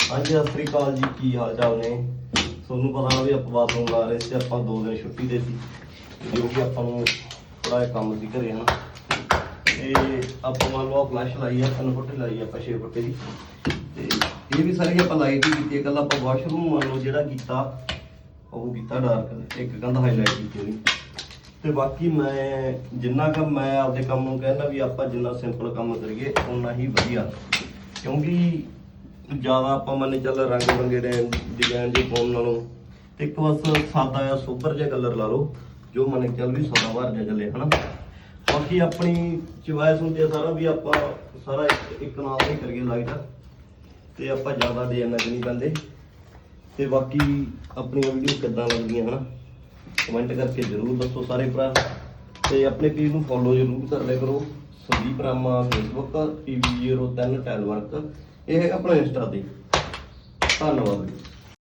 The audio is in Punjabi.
हाँ जी सत श्री अकाल जी, की हाल चाल ने। ਤੁਹਾਨੂੰ ਪਤਾ ਵੀ ਆਪਾਂ ਬਾਥਰੂਮ ਲਾ ਰਹੇ ਸੀ, ਆਪਾਂ 2 ਦਿਨ ਛੁੱਟੀ ਦੇ ਸੀ ਜੋ ਕਿ ਆਪਾਂ ਨੂੰ ਥੋੜਾ ਜਿਹਾ ਕੰਮ ਸੀ ਘਰੇ ਹਨਾ। ਤੇ ਆਪਾਂ ਮੰਨ ਲਓ ਫਲੈਸ਼ ਲਾਈ ਆ 3 ਫੁੱਟ ਲਾਈ ਆਪਾਂ 6 ਫੁੱਟ ਦੀ, ਤੇ ਇਹ ਵੀ ਸਾਰੀ ਆਪਾਂ ਲਾਈਟ ਹੀ ਕੀਤੀ। ਕੱਲ ਆਪਾਂ ਵਾਸ਼ਰੂਮ ਮੰਨ ਲਓ ਜਿਹੜਾ ਕੀਤਾ ਉਹ ਕੀਤਾ ਡਾਰਕ, ਇੱਕ ਕੰਧ ਹਾਈਲਾਈਟ ਕੀਤੀ ਉਹਦੀ। ਤੇ ਬਾਕੀ ਮੈਂ ਜਿੰਨਾ ਕੁ ਮੈਂ ਆਪਦੇ ਕੰਮ ਨੂੰ ਕਹਿੰਦਾ ਵੀ ਆਪਾਂ ਜਿੰਨਾ ਸਿੰਪਲ ਕੰਮ ਕਰੀਏ ਉਨਾ ਹੀ ਵਧੀਆ, ਕਿਉਂਕਿ ਜ਼ਿਆਦਾ ਆਪਾਂ ਮੰਨ ਚੱਲ ਰੰਗ ਬਰੰਗੇ ਡਿਜ਼ਾਈਨ ਦੇ ਪਾਉਣ ਨਾਲੋਂ ਇੱਕ ਬਸ ਸਾਦਾ ਜਾਂ ਸੁਪਰ ਜਿਹਾ ਕਲਰ ਲਾ ਲਓ ਜੋ ਮੰਨ ਚੱਲ ਵੀ ਸੋਨਾ ਭਰ ਜਿਹਾ ਚੱਲੇ ਹਨਾ। ਬਾਕੀ ਆਪਣੀ ਚੁਆਇਸ ਹੁੰਦੀ ਹੈ ਸਾਰਾ ਵੀ ਆਪਾਂ ਸਾਰਾ ਇੱਕ ਨਾਲ ਹੀ ਕਰੀਏ ਲਾਈਟ, ਤੇ ਆਪਾਂ ਜ਼ਿਆਦਾ ਡਿਜ਼ਾਈਨਾਂ 'ਚ ਨਹੀਂ ਪੈਂਦੇ। ਤੇ ਬਾਕੀ ਆਪਣੀਆਂ ਵੀਡੀਓ ਕਿੱਦਾਂ ਲੱਗਦੀਆਂ ਹਨਾ ਕਮੈਂਟ ਕਰਕੇ ਜ਼ਰੂਰ ਦੱਸੋ ਸਾਰੇ ਭਰਾ, ਤੇ ਆਪਣੇ ਪੇਜ ਨੂੰ ਫੋਲੋ ਜ਼ਰੂਰ ਕਰ ਲਿਆ ਕਰੋ। ਸੰਦੀਪ ਰਾਮਾ ਫੇਸਬੁੱਕ, TV03 ਟੈਲ ਵਰਕ, ਇਹ ਹੈਗਾ ਆਪਣਾ ਇੰਸਟਾ ਤੇ। ਧੰਨਵਾਦ।